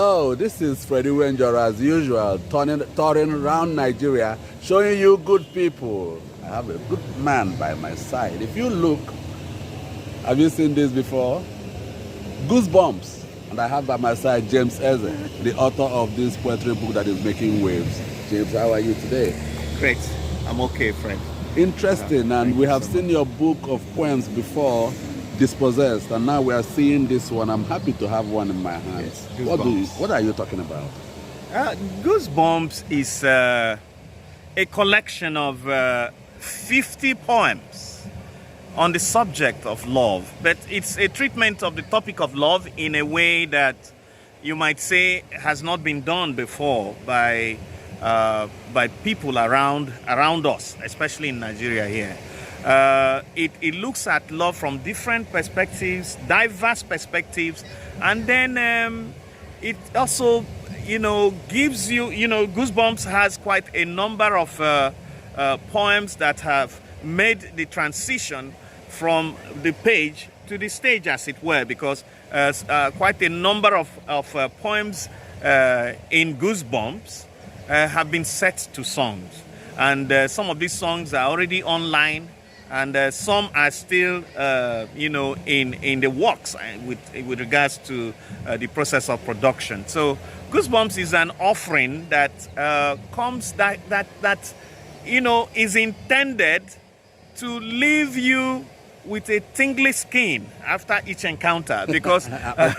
Oh, this is Freddie Wenger as usual, touring around Nigeria, showing you good people. I have a good man by my side. If you look, have you seen this before? Goosebumps. And I have by my side James Eze, the author of this poetry book that is making waves. James, how are you today? Great. I'm okay, friend. Interesting, and we have seen your book of poems before, Dispossessed, and now we are seeing this one. I'm happy to have one in my hands. Yes, what are you talking about? Goosebumps is a collection of 50 poems on the subject of love, but it's a treatment of the topic of love in a way that you might say has not been done before by people around us, especially in Nigeria here. It looks at love from different perspectives, diverse perspectives, and then it also, gives you, Goosebumps has quite a number of poems that have made the transition from the page to the stage, as it were, because quite a number of poems in Goosebumps have been set to songs. And some of these songs are already online, and some are still, in the works with regards to the process of production. So Goosebumps is an offering that comes is intended to leave you with a tingly skin after each encounter, because yes,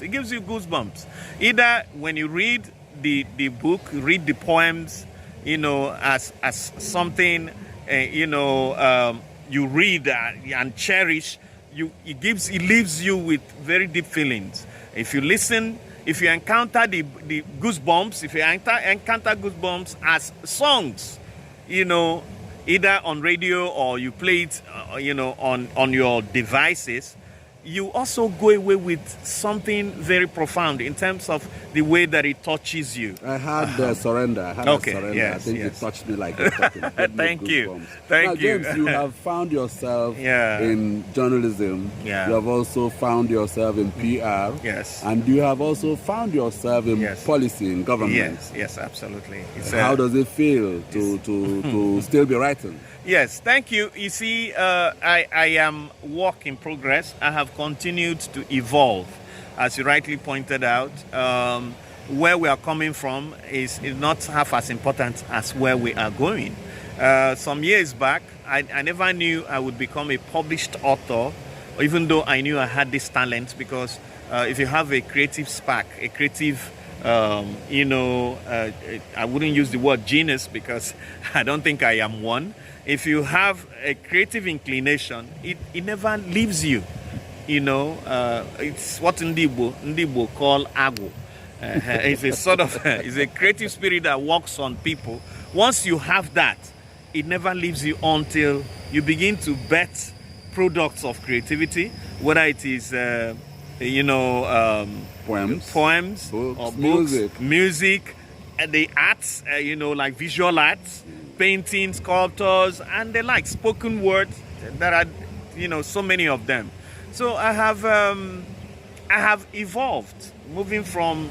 it gives you goosebumps. Either when you read the book, read the poems, as something, you read and cherish. It leaves you with very deep feelings. If you listen, if you encounter the goosebumps, if you encounter goosebumps as songs, either on radio or you play it, on your devices, you also go away with something very profound in terms of the way that it touches you. I had Surrender. Surrender. Yes, I think yes. It touched me like a Thank you. Now, James, you have found yourself in journalism. Yeah. You have also found yourself in PR. Yes. And you have also found yourself in policy, in government. Yes, absolutely. How does it feel to still be writing? Yes, thank you. You see, I am work in progress. I have continued to evolve. As you rightly pointed out, where we are coming from is not half as important as where we are going. Some years back, I never knew I would become a published author, even though I knew I had this talent, because if you have a creative spark, a creative I wouldn't use the word genius because I don't think I am one. If you have a creative inclination, it never leaves you. It's what Ndibo call agu. It's a sort of it's a creative spirit that works on people. Once you have that, it never leaves you until you begin to bet products of creativity, whether it is poems books, or books, music, the arts, like visual arts, painting, sculptures, and the like, spoken words. There are, so many of them. So I have evolved, moving from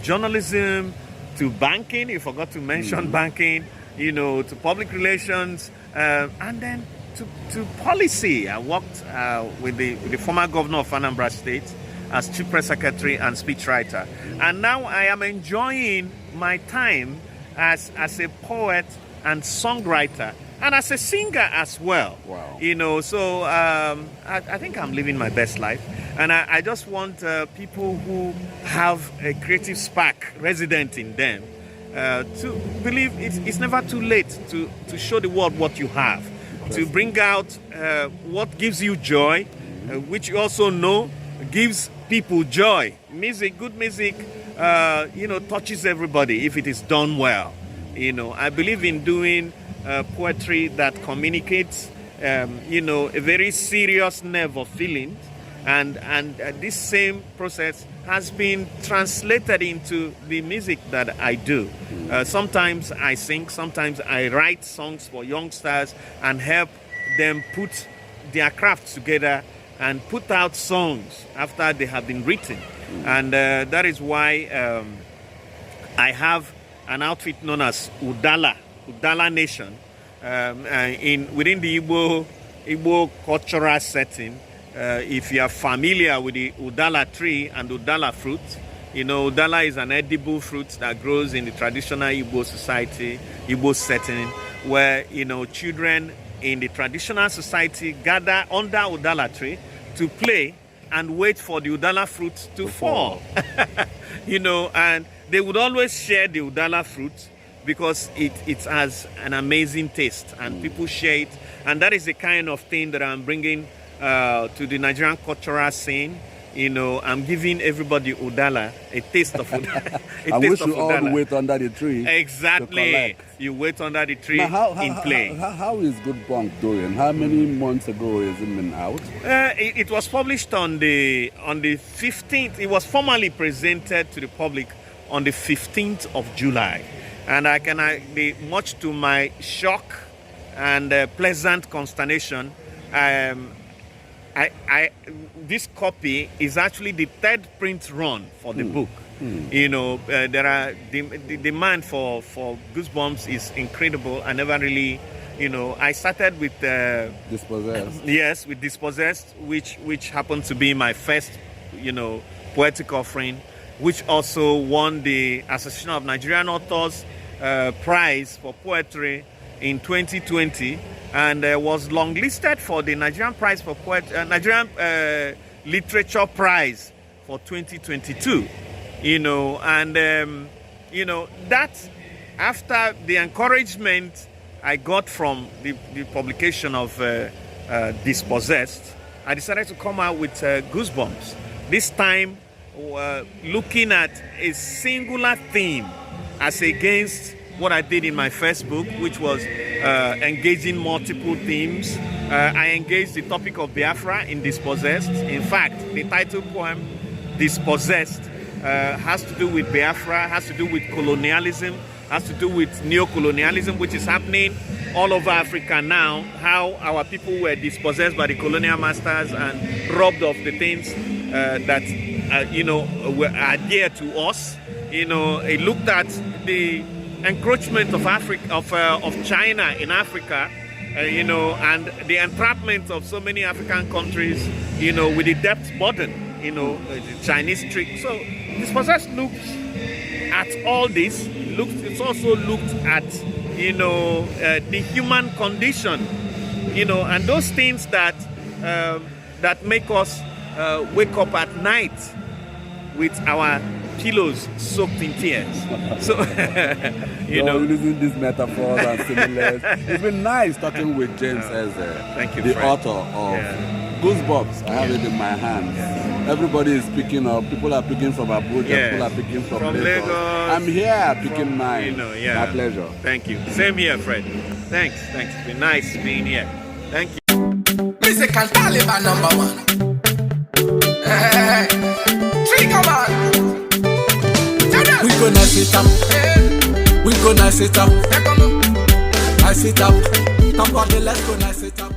journalism to banking. You forgot to mention banking. To public relations, and then to policy. I worked with the former governor of Anambra State as chief press secretary and speechwriter, and now I am enjoying my time as a poet and songwriter, and as a singer as well. Wow. So I think I'm living my best life, and I just want people who have a creative spark resident in them to believe it's never too late to show the world what you have, to bring out what gives you joy, which you also know gives people joy. Good music, touches everybody if it is done well. I believe in doing poetry that communicates, a very serious nerve of feeling, and this same process has been translated into the music that I do. Sometimes I sing, sometimes I write songs for youngsters and help them put their crafts together and put out songs after they have been written. And that is why I have an outfit known as Udala Nation, within the Igbo cultural setting. If you are familiar with the Udala tree and Udala fruit, you know, Udala is an edible fruit that grows in the traditional Igbo society, Igbo setting, where, you know, children in the traditional society gather under Udala tree to play and wait for the Udala fruit to fall. You know, and they would always share the Udala fruit because it has an amazing taste and people share it. And that is the kind of thing that I'm bringing to the Nigerian cultural scene. You know, I'm giving everybody Udala, a taste of Udala. I wish you all wait under the tree. Exactly. You wait under the tree in play. How is Goosebumps doing? How many months ago is it been out? It was published on the 15th. It was formally presented to the public on the 15th of July. And much to my shock and pleasant consternation, this copy is actually the third print run for the book. You know, the demand for Goosebumps is incredible. I never really, you know, I started with Dispossessed. Yes, with Dispossessed, which happened to be my first, you know, poetic offering, which also won the Association of Nigerian Authors prize for poetry in 2020, and was longlisted for the Nigerian Prize for Nigerian Literature Prize for 2022. You know, and you know, that after the encouragement I got from the publication of Dispossessed, I decided to come out with Goosebumps. This time, looking at a singular theme as against what I did in my first book, which was engaging multiple themes. I engaged the topic of Biafra in Dispossessed. In fact, the title poem, Dispossessed, has to do with Biafra, has to do with colonialism, has to do with neo-colonialism, which is happening all over Africa now, how our people were dispossessed by the colonial masters and robbed of the things that, you know, are dear to us. You know, it looked at the encroachment of Africa, of China in Africa, you know, and the entrapment of so many African countries, you know, with the debt burden, you know, the Chinese trick. So Dispossessed looked at all this. It's also looked at, you know, the human condition, you know, and those things that that make us wake up at night with our pillows soaked in tears. So, you know, using these metaphors and similars. It's been nice talking with James Eze, thank you, the friend. author of Goosebumps. I have it in my hands. Everybody is picking up. People are picking from Abuja. People are picking from Lagos. I'm here picking mine. You know, my pleasure. Thank you. Same here, Fred. Thanks. It's been nice being here. Thank you. Musical Taliban #1. Hey, trigger man. We gonna sit up. We gonna sit up. I sit up. Come on, let's go, sit up.